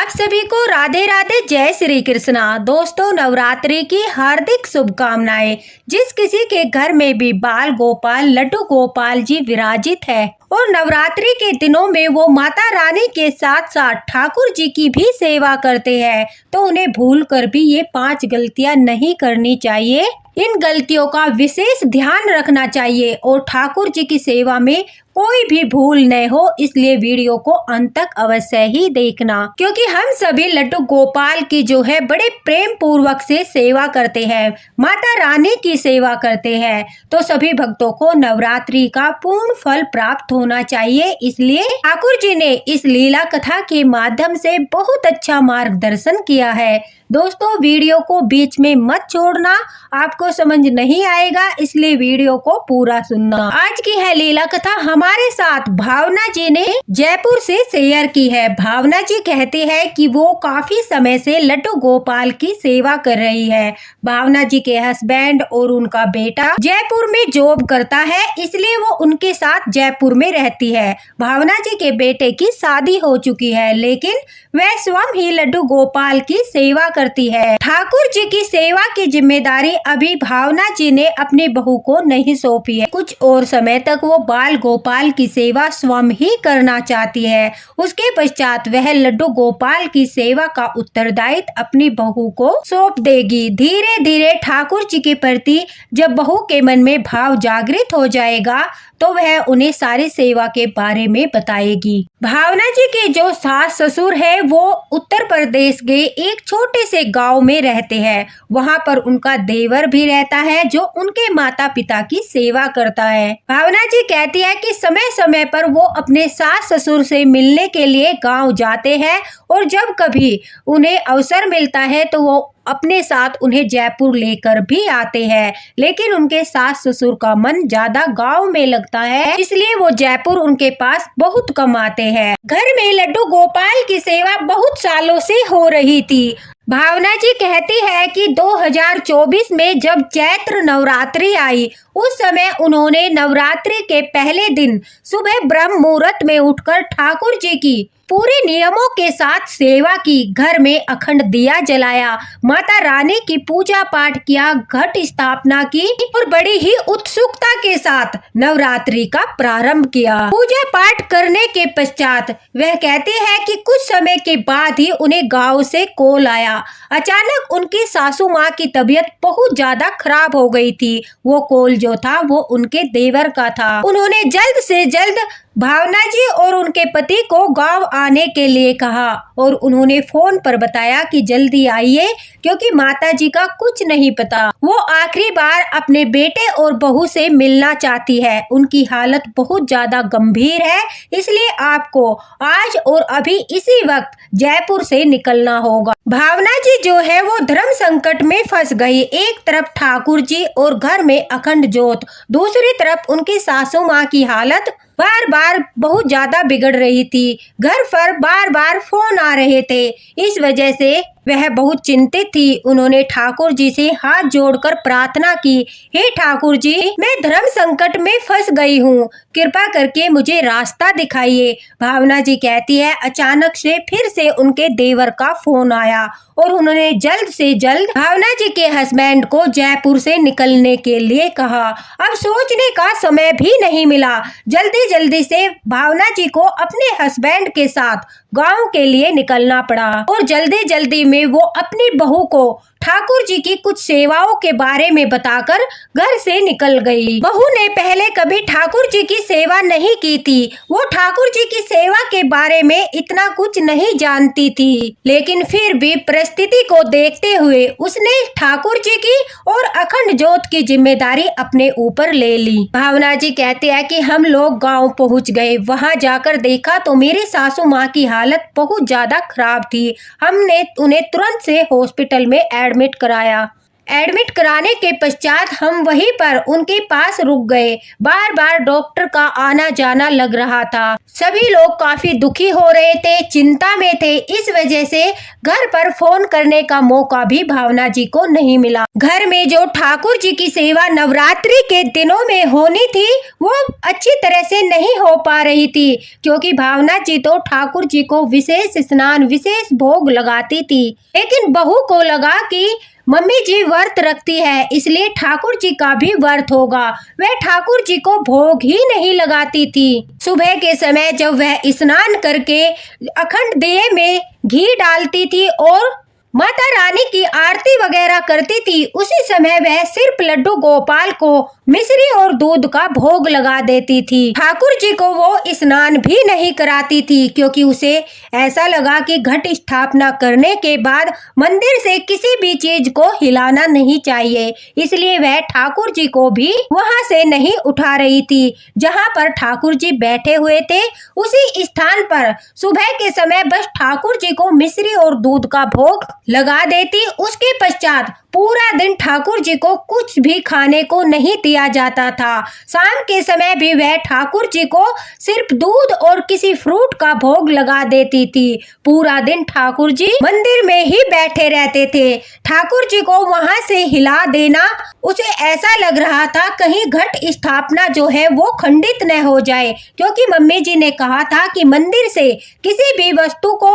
आप सभी को राधे राधे, जय श्री कृष्णा। दोस्तों, नवरात्रि की हार्दिक शुभकामनाएं। जिस किसी के घर में भी बाल गोपाल लड्डू गोपाल जी विराजित है और नवरात्रि के दिनों में वो माता रानी के साथ साथ ठाकुर जी की भी सेवा करते हैं, तो उन्हें भूल कर भी ये 5 गलतियां नहीं करनी चाहिए। इन गलतियों का विशेष ध्यान रखना चाहिए और ठाकुर जी की सेवा में कोई भी भूल न हो, इसलिए वीडियो को अंत तक अवश्य ही देखना, क्योंकि हम सभी लड्डू गोपाल की जो है बड़े प्रेम पूर्वक से सेवा करते हैं, माता रानी की सेवा करते हैं, तो सभी भक्तों को नवरात्रि का पूर्ण फल प्राप्त होना चाहिए। इसलिए ठाकुर जी ने इस लीला कथा के माध्यम से बहुत अच्छा मार्गदर्शन किया है। दोस्तों, वीडियो को बीच में मत छोड़ना, आपको समझ नहीं आएगा, इसलिए वीडियो को पूरा सुनना। आज की है लीला कथा हमारे साथ भावना जी ने जयपुर से शेयर की है। भावना जी कहती है कि वो काफी समय से लड्डू गोपाल की सेवा कर रही है। भावना जी के हस्बैंड और उनका बेटा जयपुर में जॉब करता है, इसलिए वो उनके साथ जयपुर में रहती है। भावना जी के बेटे की शादी हो चुकी है, लेकिन वह स्वयं ही लड्डू गोपाल की सेवा करती है। ठाकुर जी की सेवा की जिम्मेदारी अभी भावना जी ने अपनी बहू को नहीं सौंपी है। कुछ और समय तक वो बाल गोपाल की सेवा स्वयं ही करना चाहती है। उसके पश्चात वह लड्डू गोपाल की सेवा का उत्तरदायित्व अपनी बहू को सौंप देगी। धीरे धीरे ठाकुर जी के प्रति जब बहू के मन में भाव जागृत हो जाएगा, तो वह उन्हें सारी सेवा के बारे में बताएगी। भावना जी के जो सास ससुर है वो उत्तर प्रदेश के एक छोटे से गांव में रहते हैं। वहां पर उनका देवर भी रहता है, जो उनके माता पिता की सेवा करता है। भावना जी कहती है कि समय समय पर वो अपने सास ससुर से मिलने के लिए गांव जाते हैं और जब कभी उन्हें अवसर मिलता है तो वो अपने साथ उन्हें जयपुर लेकर भी आते हैं, लेकिन उनके सास ससुर का मन ज्यादा गांव में लगता है, इसलिए वो जयपुर उनके पास बहुत कम आते हैं। घर में लड्डू गोपाल की सेवा बहुत सालों से हो रही थी। भावना जी कहती है कि 2024 में जब चैत्र नवरात्रि आई, उस समय उन्होंने नवरात्रि के पहले दिन सुबह ब्रह्म मुहूर्त में उठकर ठाकुर जी की पूरे नियमों के साथ सेवा की। घर में अखंड दिया जलाया, माता रानी की पूजा पाठ किया, घट स्थापना की और बड़ी ही उत्सुकता के साथ नवरात्रि का प्रारंभ किया। पूजा पाठ करने के पश्चात वह कहती है कि कुछ समय के बाद ही उन्हें गांव से कॉल आया। अचानक उनकी सासू माँ की तबीयत बहुत ज्यादा खराब हो गई थी। वो कॉल जो था वो उनके देवर का था। उन्होंने जल्द से जल्द भावना जी और उनके पति को गांव आने के लिए कहा और उन्होंने फोन पर बताया कि जल्दी आइए, क्योंकि माता जी का कुछ नहीं पता। वो आखिरी बार अपने बेटे और बहू से मिलना चाहती है। उनकी हालत बहुत ज्यादा गंभीर है, इसलिए आपको आज और अभी इसी वक्त जयपुर से निकलना होगा। भावना जी जो है वो धर्म संकट में फंस गई। एक तरफ ठाकुर जी और घर में अखंड ज्योत, दूसरी तरफ उनकी सासू माँ की हालत बार बार बहुत ज्यादा बिगड़ रही थी। घर पर बार बार फोन आ रहे थे, इस वजह से वह बहुत चिंतित थी। उन्होंने ठाकुर जी से हाथ जोड़कर प्रार्थना की, हे ठाकुर जी, मैं धर्म संकट में फंस गई हूँ, कृपा करके मुझे रास्ता दिखाइए। भावना जी कहती है अचानक से फिर से उनके देवर का फोन आया और उन्होंने जल्द से जल्द भावना जी के हस्बैंड को जयपुर से निकलने के लिए कहा। अब सोचने का समय भी नहीं मिला। जल्दी से भावना जी को अपने हस्बैंड के साथ गांव के लिए निकलना पड़ा और जल्दी में वो अपनी बहू को ठाकुर जी की कुछ सेवाओं के बारे में बताकर घर से निकल गई। बहू ने पहले कभी ठाकुर जी की सेवा नहीं की थी। वो ठाकुर जी की सेवा के बारे में इतना कुछ नहीं जानती थी, लेकिन फिर भी परिस्थिति को देखते हुए उसने ठाकुर जी की और अखंड ज्योत की जिम्मेदारी अपने ऊपर ले ली। भावना जी कहते हैं कि हम लोग गांव पहुंच गए। वहां जाकर देखा तो मेरी सासू माँ की हालत बहुत ज्यादा खराब थी। हमने उन्हें तुरंत से हॉस्पिटल में एडमिट कराया। एडमिट कराने के पश्चात हम वहीं पर उनके पास रुक गए। बार बार डॉक्टर का आना जाना लग रहा था। सभी लोग काफी दुखी हो रहे थे, चिंता में थे। इस वजह से घर पर फोन करने का मौका भी भावना जी को नहीं मिला। घर में जो ठाकुर जी की सेवा नवरात्रि के दिनों में होनी थी वो अच्छी तरह से नहीं हो पा रही थी, क्योंकि भावना जी तो ठाकुर जी को विशेष स्नान, विशेष भोग लगाती थी। लेकिन बहू को लगा कि मम्मी जी व्रत रखती है, इसलिए ठाकुर जी का भी व्रत होगा। वह ठाकुर जी को भोग ही नहीं लगाती थी। सुबह के समय जब वह स्नान करके अखंड दिए में घी डालती थी और माता रानी की आरती वगैरह करती थी, उसी समय वह सिर्फ लड्डू गोपाल को मिश्री और दूध का भोग लगा देती थी। ठाकुर जी को वो स्नान भी नहीं कराती थी, क्योंकि उसे ऐसा लगा कि घट स्थापना करने के बाद मंदिर से किसी भी चीज को हिलाना नहीं चाहिए, इसलिए वह ठाकुर जी को भी वहां से नहीं उठा रही थी। जहां पर ठाकुर जी बैठे हुए थे उसी स्थान पर सुबह के समय बस ठाकुर जी को मिश्री और दूध का भोग लगा देती। उसके पश्चात पूरा दिन ठाकुर जी को कुछ भी खाने को नहीं दिया जाता था। शाम के समय भी वह ठाकुर जी को सिर्फ दूध और किसी फ्रूट का भोग लगा देती थी। पूरा दिन ठाकुर जी मंदिर में ही बैठे रहते थे। ठाकुर जी को वहां से हिला देना उसे ऐसा लग रहा था कहीं घट स्थापना जो है वो खंडित न हो जाए, क्योंकि मम्मी जी ने कहा था कि मंदिर से किसी भी वस्तु को,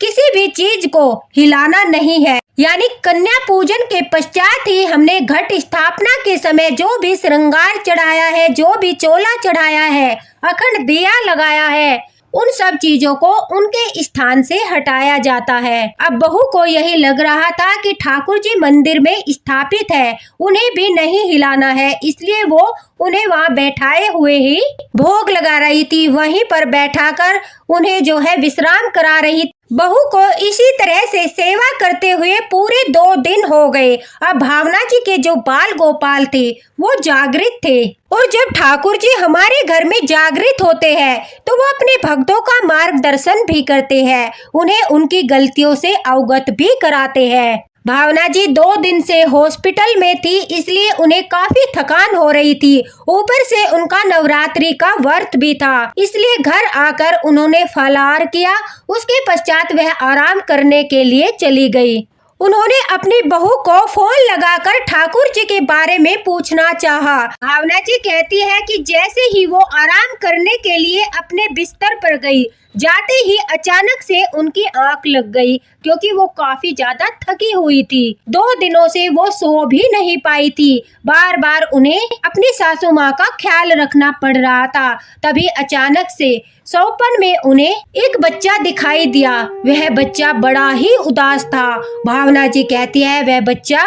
किसी भी चीज को हिलाना नहीं है। यानी कन्या पूजन के पश्चात ही हमने घट स्थापना के समय जो भी श्रृंगार चढ़ाया है, जो भी चोला चढ़ाया है, अखंड दिया लगाया है, उन सब चीजों को उनके स्थान से हटाया जाता है। अब बहू को यही लग रहा था कि ठाकुर जी मंदिर में स्थापित है, उन्हें भी नहीं हिलाना है, इसलिए वो उन्हें वहां बैठाए हुए ही भोग लगा रही थी। वहीं पर बैठाकर उन्हें जो है विश्राम करा रही। बहू को इसी तरह से सेवा करते हुए पूरे 2 दिन हो गए। अब भावना जी के जो बाल गोपाल थे वो जागृत थे, और जब ठाकुर जी हमारे घर में जागृत होते हैं तो वो अपने भक्तों का मार्गदर्शन भी करते हैं, उन्हें उनकी गलतियों से अवगत भी कराते हैं। भावना जी 2 दिन से हॉस्पिटल में थी, इसलिए उन्हें काफी थकान हो रही थी। ऊपर से उनका नवरात्रि का व्रत भी था, इसलिए घर आकर उन्होंने फलाहार किया। उसके पश्चात वह आराम करने के लिए चली गई। उन्होंने अपनी बहू को फोन लगाकर ठाकुर जी के बारे में पूछना चाहा। भावना जी कहती है कि जैसे ही वो आराम करने के लिए अपने बिस्तर पर गई, जाते ही अचानक से उनकी आंख लग गई, क्योंकि वो काफी ज्यादा थकी हुई थी। 2 दिनों से वो सो भी नहीं पाई थी। बार बार उन्हें अपनी सासू माँ का ख्याल रखना पड़ रहा था। तभी अचानक से सौपन में उन्हें एक बच्चा दिखाई दिया। वह बच्चा बड़ा ही उदास था। भावना जी कहती है वह बच्चा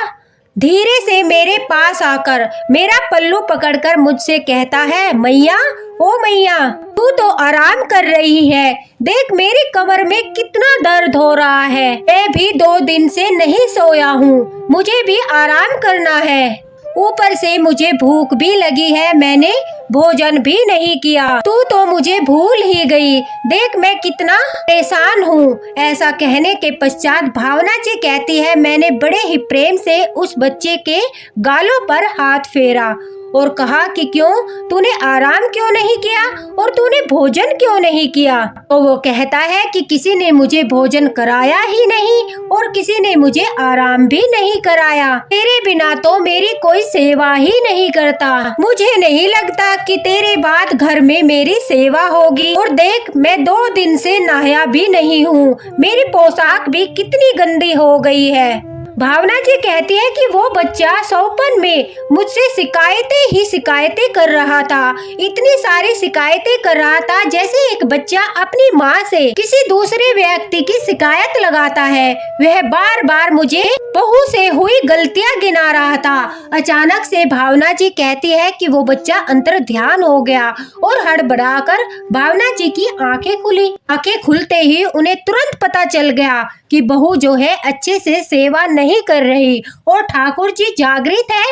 धीरे से मेरे पास आकर मेरा पल्लू पकड़कर मुझसे कहता है, मैया, ओ मैया, तू तो आराम कर रही है, देख मेरी कमर में कितना दर्द हो रहा है। मैं भी 2 दिन से नहीं सोया हूँ, मुझे भी आराम करना है। ऊपर से मुझे भूख भी लगी है, मैंने भोजन भी नहीं किया। तू तो मुझे भूल ही गई, देख मैं कितना परेशान हूँ। ऐसा कहने के पश्चात भावना जी कहती है मैंने बड़े ही प्रेम से उस बच्चे के गालों पर हाथ फेरा और कहा कि क्यों, तूने आराम क्यों नहीं किया और तूने भोजन क्यों नहीं किया? तो वो कहता है कि किसी ने मुझे भोजन कराया ही नहीं और किसी ने मुझे आराम भी नहीं कराया। तेरे बिना तो मेरी कोई सेवा ही नहीं करता। मुझे नहीं लगता कि तेरे बाद घर में मेरी सेवा होगी। और देख मैं 2 दिन से नहाया भी नहीं हूँ, मेरी पोशाक भी कितनी गंदी हो गई है। भावना जी कहती है कि वो बच्चा सौपन में मुझसे शिकायतें कर रहा था। इतनी सारी शिकायतें कर रहा था जैसे एक बच्चा अपनी माँ से किसी दूसरे व्यक्ति की शिकायत लगाता है। वह बार बार मुझे बहू से हुई गलतियाँ गिना रहा था। अचानक से भावना जी कहती है कि वो बच्चा अंतर ध्यान हो गया और हड़बड़ाकर भावना जी की आंखें खुली। आंखें खुलते ही उन्हें तुरंत पता चल गया कि बहू जो है अच्छे से सेवा नहीं कर रही और ठाकुर जी जागृत है,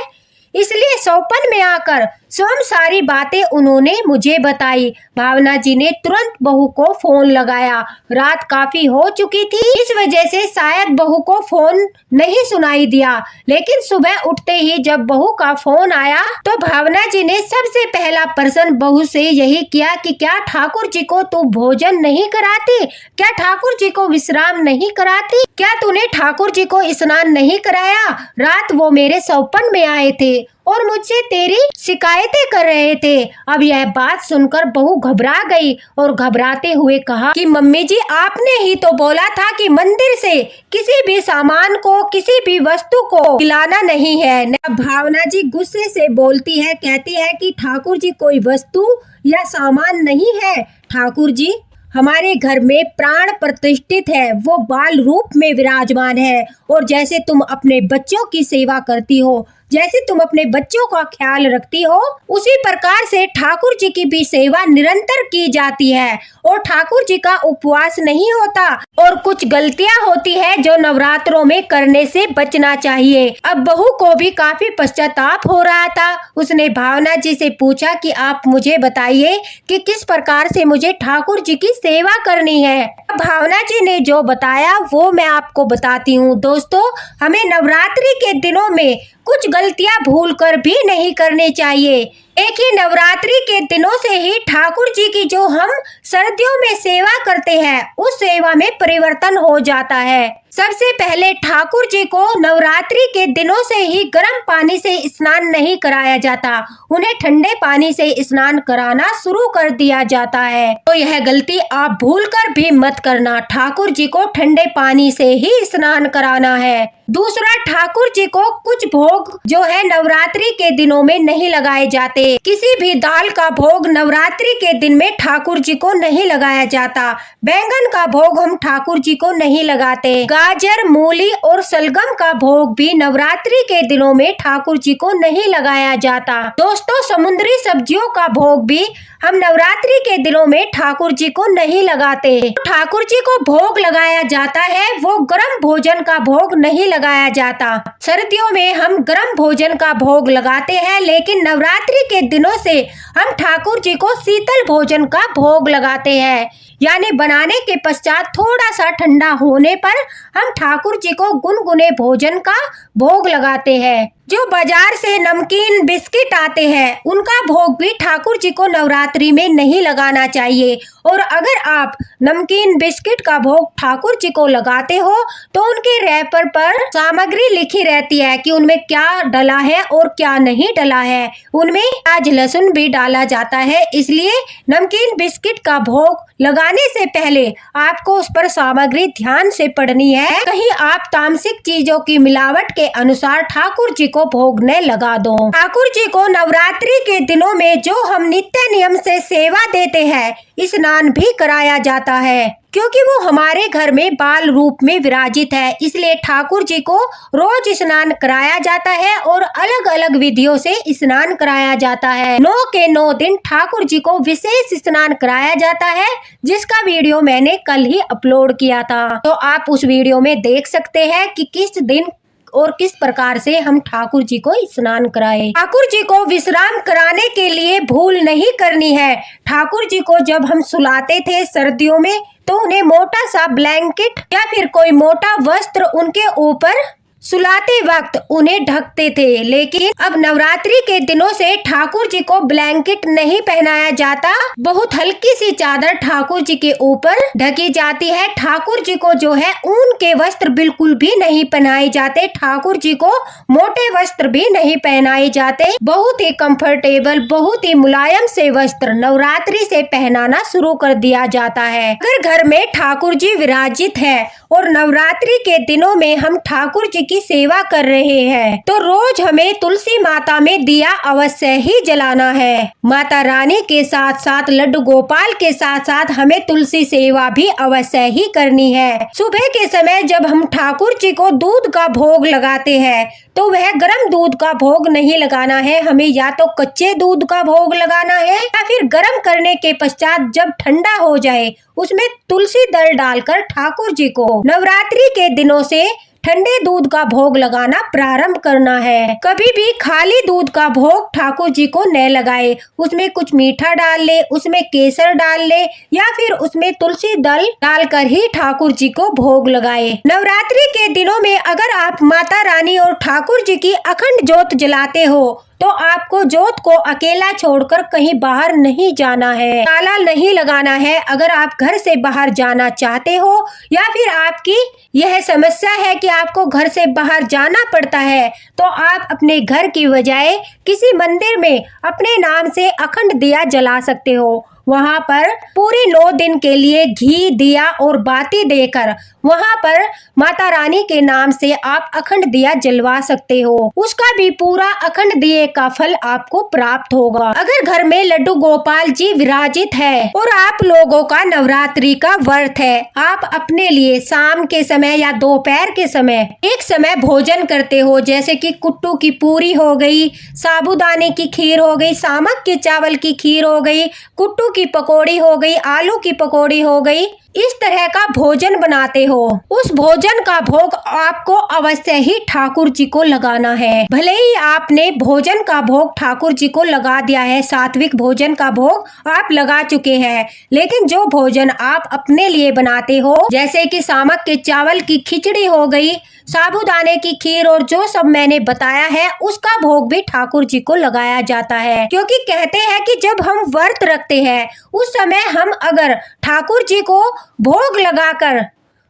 इसलिए सौपन में आकर स्वयं सारी बातें उन्होंने मुझे बताई। भावना जी ने तुरंत बहू को फोन लगाया। रात काफी हो चुकी थी, इस वजह से शायद बहू को फोन नहीं सुनाई दिया, लेकिन सुबह उठते ही जब बहू का फोन आया तो भावना जी ने सबसे पहला प्रश्न बहू से यही किया कि क्या ठाकुर जी को तू भोजन नहीं कराती, क्या ठाकुर जी को विश्राम नहीं कराती, क्या तूने ठाकुर जी को स्नान नहीं कराया। रात वो मेरे सौपन में आए थे और मुझसे तेरी शिकायतें कर रहे थे। अब यह बात सुनकर बहू घबरा गई और घबराते हुए कहा कि मम्मी जी, आपने ही तो बोला था कि मंदिर से किसी भी सामान को, किसी भी वस्तु को खिलाना नहीं है। अब भावना जी गुस्से से बोलती है, कहती है कि ठाकुर जी कोई वस्तु या सामान नहीं है, ठाकुर जी हमारे घर में प्राण प्रतिष्ठित है, वो बाल रूप में विराजमान है। और जैसे तुम अपने बच्चों की सेवा करती हो, जैसे तुम अपने बच्चों का ख्याल रखती हो, उसी प्रकार से ठाकुर जी की भी सेवा निरंतर की जाती है। और ठाकुर जी का उपवास नहीं होता और कुछ गलतियां होती है जो नवरात्रों में करने से बचना चाहिए। अब बहू को भी काफी पश्चाताप हो रहा था। उसने भावना जी से पूछा कि आप मुझे बताइए कि किस प्रकार से मुझे ठाकुर जी की सेवा करनी है। भावना जी ने जो बताया वो मैं आपको बताती हूँ। दोस्तों, हमें नवरात्रि के दिनों में कुछ गलतियां भूलकर भी नहीं करनी चाहिए। एक ही नवरात्रि के दिनों से ही ठाकुर जी की जो हम सर्दियों में सेवा करते हैं, उस सेवा में परिवर्तन हो जाता है। सबसे पहले ठाकुर जी को नवरात्रि के दिनों से ही गर्म पानी से स्नान नहीं कराया जाता, उन्हें ठंडे पानी से स्नान कराना शुरू कर दिया जाता है। तो यह गलती आप भूलकर भी मत करना। ठाकुर जी को ठंडे पानी से ही स्नान कराना है। दूसरा, ठाकुर जी को कुछ भोग जो है नवरात्रि के दिनों में नहीं लगाए जाते। किसी भी दाल का भोग नवरात्रि के दिन में ठाकुर जी को नहीं लगाया जाता। बैंगन का भोग हम ठाकुर जी को नहीं लगाते। गाजर, मूली और सलगम का भोग भी नवरात्रि के दिनों में ठाकुर जी को नहीं लगाया जाता। दोस्तों, समुद्री सब्जियों का भोग भी हम नवरात्रि के दिनों में ठाकुर जी को नहीं लगाते। ठाकुर जी को भोग लगाया जाता है वो गर्म भोजन का भोग नहीं लगाया जाता। सर्दियों में हम गर्म भोजन का भोग लगाते हैं, लेकिन नवरात्रि के दिनों से हम ठाकुर जी को शीतल भोजन का भोग लगाते हैं। यानी बनाने के पश्चात थोड़ा सा ठंडा होने पर हम ठाकुर जी को गुनगुने भोजन का भोग लगाते हैं। जो बाजार से नमकीन बिस्किट आते हैं, उनका भोग भी ठाकुर जी को नवरात्रि में नहीं लगाना चाहिए। और अगर आप नमकीन बिस्किट का भोग ठाकुर जी को लगाते हो तो उनके रैपर पर सामग्री लिखी रहती है कि उनमें क्या डला है और क्या नहीं डला है। उनमें प्याज लहसुन भी डाला जाता है, इसलिए नमकीन बिस्किट का भोग लगाने से पहले आपको उस पर सामग्री ध्यान से पढ़नी है। कहीं आप तामसिक चीजों की मिलावट के अनुसार ठाकुर जी को भोग न लगा दो। ठाकुर जी को नवरात्रि के दिनों में जो हम नित्य नियम से सेवा देते हैं, स्नान भी कराया जाता है, क्योंकि वो हमारे घर में बाल रूप में विराजित है। इसलिए ठाकुर जी को रोज स्नान कराया जाता है और अलग अलग विधियों से स्नान कराया जाता है। 9 के 9 दिन ठाकुर जी को विशेष स्नान कराया जाता है, जिसका वीडियो मैंने कल ही अपलोड किया था, तो आप उस वीडियो में देख सकते हैं कि किस दिन और किस प्रकार से हम ठाकुर जी को स्नान कराए। ठाकुर जी को विश्राम कराने के लिए भूल नहीं करनी है। ठाकुर जी को जब हम सुलाते थे सर्दियों में, तो उन्हें मोटा सा ब्लैंकेट या फिर कोई मोटा वस्त्र उनके ऊपर सुलाते वक्त उन्हें ढकते थे। लेकिन अब नवरात्रि के दिनों से ठाकुर जी को ब्लैंकेट नहीं पहनाया जाता, बहुत हल्की सी चादर ठाकुर जी के ऊपर ढकी जाती है। ठाकुर जी को जो है ऊन के वस्त्र बिल्कुल भी नहीं पहनाए जाते। ठाकुर जी को मोटे वस्त्र भी नहीं पहनाए जाते। बहुत ही कंफर्टेबल, बहुत ही मुलायम से वस्त्र नवरात्रि से पहनाना शुरू कर दिया जाता है। अगर घर में ठाकुर जी विराजित है और नवरात्रि के दिनों में हम ठाकुर जी की सेवा कर रहे हैं, तो रोज हमें तुलसी माता में दिया अवश्य ही जलाना है। माता रानी के साथ साथ लड्डू गोपाल के साथ साथ हमें तुलसी सेवा भी अवश्य ही करनी है। सुबह के समय जब हम ठाकुर जी को दूध का भोग लगाते हैं, तो वह गर्म दूध का भोग नहीं लगाना है। हमें या तो कच्चे दूध का भोग लगाना है या फिर गर्म करने के पश्चात जब ठंडा हो जाए उसमें तुलसी दल डालकर ठाकुर जी को नवरात्रि के दिनों से ठंडे दूध का भोग लगाना प्रारंभ करना है। कभी भी खाली दूध का भोग ठाकुर जी को न लगाए। उसमें कुछ मीठा डाल ले, उसमें केसर डाल ले या फिर उसमें तुलसी दल डालकर ही ठाकुर जी को भोग लगाए। नवरात्रि के दिनों में अगर आप माता रानी और ठाकुर जी की अखंड ज्योत जलाते हो तो आपको ज्योत को अकेला छोड़कर कहीं बाहर नहीं जाना है, ताला नहीं लगाना है। अगर आप घर से बाहर जाना चाहते हो या फिर आपकी यह समस्या है कि आपको घर से बाहर जाना पड़ता है तो आप अपने घर की बजाय किसी मंदिर में अपने नाम से अखंड दिया जला सकते हो। वहाँ पर पूरे 9 दिन के लिए घी, दिया और बाती देकर वहाँ पर माता रानी के नाम से आप अखंड दिया जलवा सकते हो। उसका भी पूरा अखंड दिए का फल आपको प्राप्त होगा। अगर घर में लड्डू गोपाल जी विराजित है और आप लोगों का नवरात्रि का व्रत है, आप अपने लिए शाम के समय या दोपहर के समय एक समय भोजन करते हो, जैसे कि कुट्टू की पूरी हो गई, साबूदाने की खीर हो गई, सामक के चावल की खीर हो गई, कुट्टू की पकौड़ी हो गई, आलू की पकौड़ी हो गई, इस तरह का भोजन बनाते हो। उस भोजन का भोग आपको अवश्य ही ठाकुर जी को लगाना है। भले ही आपने भोजन का भोग ठाकुर जी को लगा दिया है, सात्विक भोजन का भोग आप लगा चुके हैं, लेकिन जो भोजन आप अपने लिए बनाते हो, जैसे कि सामक के चावल की खिचड़ी हो गई, साबूदाने की खीर और जो सब मैंने बताया है, उसका भोग भी ठाकुर जी को लगाया जाता है। क्योंकि कहते हैं कि जब हम व्रत रखते हैं उस समय हम अगर ठाकुर जी को भोग लगाकर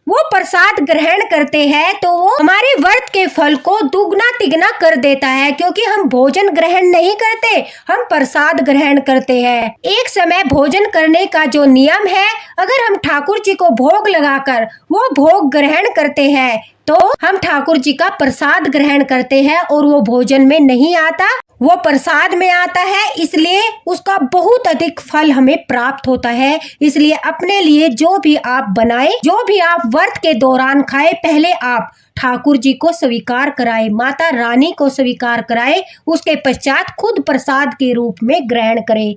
वो प्रसाद ग्रहण करते हैं तो वो हमारे व्रत के फल को दुगना तिगना कर देता है। क्योंकि हम भोजन ग्रहण नहीं करते, हम प्रसाद ग्रहण करते हैं। एक समय भोजन करने का जो नियम है, अगर हम ठाकुर जी को भोग लगाकर वो भोग ग्रहण करते हैं तो हम ठाकुर जी का प्रसाद ग्रहण करते हैं और वो भोजन में नहीं आता, वो प्रसाद में आता है, इसलिए उसका बहुत अधिक फल हमें प्राप्त होता है। इसलिए अपने लिए जो भी आप बनाए, जो भी आप व्रत के दौरान खाए, पहले आप ठाकुर जी को स्वीकार कराए, माता रानी को स्वीकार कराए, उसके पश्चात खुद प्रसाद के रूप में ग्रहण करें।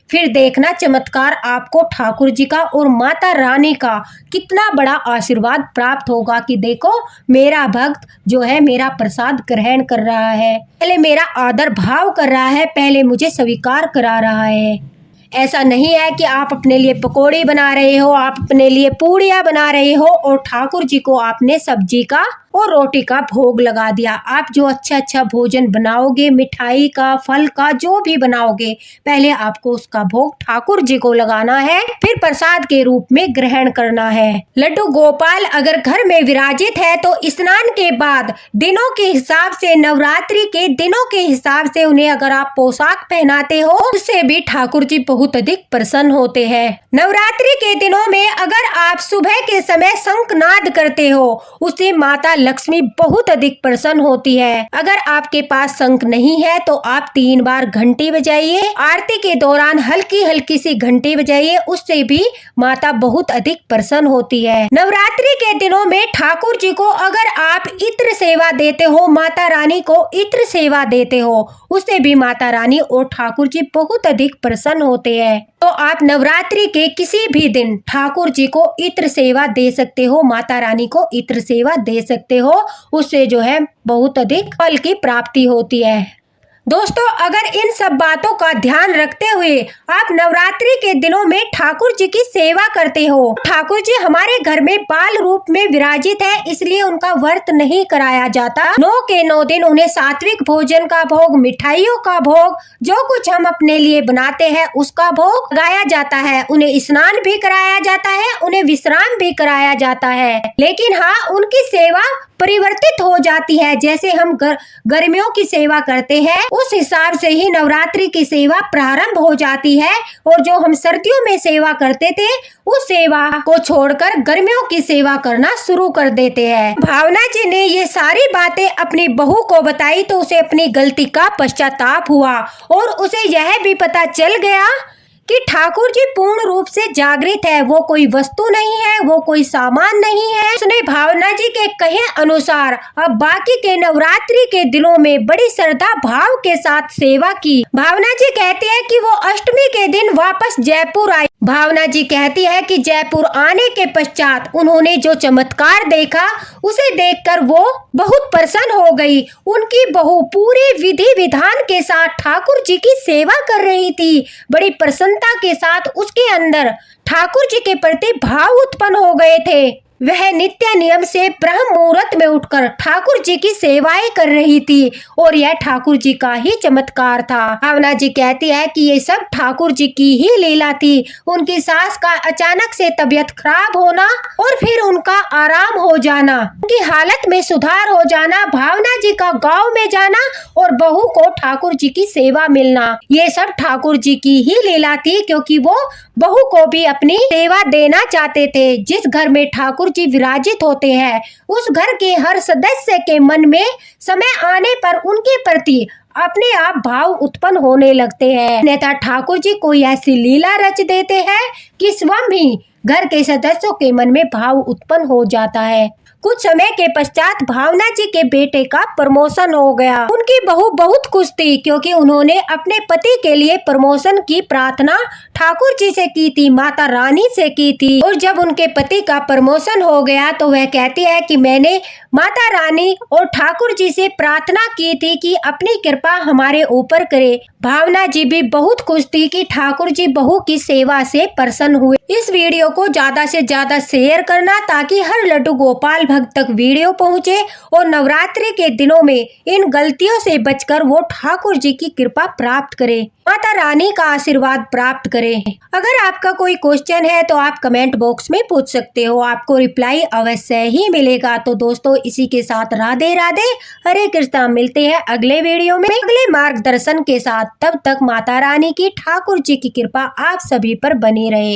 फिर देखना चमत्कार आपको ठाकुर जी का और माता रानी का कितना बड़ा आशीर्वाद प्राप्त होगा कि देखो मेरा भक्त जो है मेरा प्रसाद ग्रहण कर रहा है, पहले मेरा आदर भाव कर रहा है, पहले मुझे स्वीकार करा रहा है। ऐसा नहीं है कि आप अपने लिए पकौड़ी बना रहे हो, आप अपने लिए पूड़ियाँ बना रहे हो और ठाकुर जी को आपने सब्जी का और रोटी का भोग लगा दिया। आप जो अच्छा भोजन बनाओगे, मिठाई का, फल का, जो भी बनाओगे, पहले आपको उसका भोग ठाकुर जी को लगाना है, फिर प्रसाद के रूप में ग्रहण करना है। लड्डू गोपाल अगर घर में विराजित है तो स्नान के बाद दिनों के हिसाब से, नवरात्रि के दिनों के हिसाब से उन्हें अगर आप पोशाक पहनाते हो, उससे भी ठाकुर जी बहुत अधिक प्रसन्न होते हैं। नवरात्रि के दिनों में अगर आप सुबह के समय शंखनाद करते हो, उससे माता लक्ष्मी बहुत अधिक प्रसन्न होती है। अगर आपके पास शंख नहीं है तो आप 3 बार घंटी बजाइए, आरती के दौरान हल्की हल्की सी घंटी बजाइए, उससे भी माता बहुत अधिक प्रसन्न होती है। नवरात्रि के दिनों में ठाकुर जी को अगर आप इत्र सेवा देते हो, माता रानी को इत्र सेवा देते हो, उससे भी माता रानी और ठाकुर जी बहुत अधिक प्रसन्न होते हैं। तो आप नवरात्रि के किसी भी दिन ठाकुर जी को इत्र सेवा दे सकते हो, माता रानी को इत्र सेवा दे सकते हो, उससे जो है बहुत अधिक फल की प्राप्ति होती है। दोस्तों, अगर इन सब बातों का ध्यान रखते हुए आप नवरात्रि के दिनों में ठाकुर जी की सेवा करते हो, ठाकुर जी हमारे घर में बाल रूप में विराजित है, इसलिए उनका व्रत नहीं कराया जाता। 9 के 9 दिन उन्हें सात्विक भोजन का भोग, मिठाइयों का भोग, जो कुछ हम अपने लिए बनाते हैं उसका भोग लगाया जाता है। उन्हें स्नान भी कराया जाता है, उन्हें विश्राम भी कराया जाता है। लेकिन हाँ, उनकी सेवा परिवर्तित हो जाती है। जैसे हम गर्मियों की सेवा करते हैं, उस हिसाब से ही नवरात्रि की सेवा प्रारंभ हो जाती है, और जो हम सर्दियों में सेवा करते थे उस सेवा को छोड़कर गर्मियों की सेवा करना शुरू कर देते हैं। भावना जी ने ये सारी बातें अपनी बहू को बताई तो उसे अपनी गलती का पश्चाताप हुआ और उसे यह भी पता चल गया कि ठाकुर जी पूर्ण रूप से जागृत है, वो कोई वस्तु नहीं है, वो कोई सामान नहीं है। उसने भावना जी के कहे अनुसार अब बाकी के नवरात्रि के दिनों में बड़ी श्रद्धा भाव के साथ सेवा की। भावना जी कहते हैं कि वो अष्टमी के दिन वापस जयपुर आई भावना जी कहती है कि जयपुर आने के पश्चात उन्होंने जो चमत्कार देखा उसे देखकर वो बहुत प्रसन्न हो गई। उनकी बहू पूरे विधि विधान के साथ ठाकुर जी की सेवा कर रही थी। बड़ी प्रसन्नता के साथ उसके अंदर ठाकुर जी के प्रति भाव उत्पन्न हो गए थे। वह नित्य नियम से ब्रह्म मुहूर्त में उठकर ठाकुर जी की सेवाएं कर रही थी और यह ठाकुर जी का ही चमत्कार था। भावना जी कहती है कि ये सब ठाकुर जी की ही लीला थी। उनकी सास का अचानक से तबीयत खराब होना और फिर उनका आराम हो जाना, उनकी हालत में सुधार हो जाना, भावना जी का गांव में जाना और बहू को ठाकुर जी की सेवा मिलना, ये सब ठाकुर जी की ही लीला थी, क्योंकि वो बहू को भी अपनी सेवा देना चाहते थे। जिस घर में ठाकुर जी विराजित होते हैं उस घर के हर सदस्य के मन में समय आने पर उनके प्रति अपने आप भाव उत्पन्न होने लगते हैं। नेता ठाकुर जी कोई ऐसी लीला रच देते हैं कि स्वयं ही घर के सदस्यों के मन में भाव उत्पन्न हो जाता है। कुछ समय के पश्चात भावना जी के बेटे का प्रमोशन हो गया। उनकी बहू बहुत खुश थी क्योंकि उन्होंने अपने पति के लिए प्रमोशन की प्रार्थना ठाकुर जी से की थी, माता रानी से की थी। और जब उनके पति का प्रमोशन हो गया तो वह कहती है कि मैंने माता रानी और ठाकुर जी से प्रार्थना की थी कि अपनी कृपा हमारे ऊपर करे। भावना जी भी बहुत खुश थी कि ठाकुर जी बहू की सेवा से प्रसन्न हुए। इस वीडियो को ज्यादा से ज्यादा शेयर करना ताकि हर लड्डू गोपाल भक्त तक वीडियो पहुंचे और नवरात्रि के दिनों में इन गलतियों से बचकर वो ठाकुर जी की कृपा प्राप्त करे, माता रानी का आशीर्वाद प्राप्त करे। अगर आपका कोई क्वेश्चन है तो आप कमेंट बॉक्स में पूछ सकते हो, आपको रिप्लाई अवश्य ही मिलेगा। तो दोस्तों इसी के साथ राधे राधे, हरे कृष्णा। मिलते हैं अगले वीडियो में अगले मार्गदर्शन के साथ। तब तक माता रानी की, ठाकुर जी की कृपा आप सभी पर बनी रहे।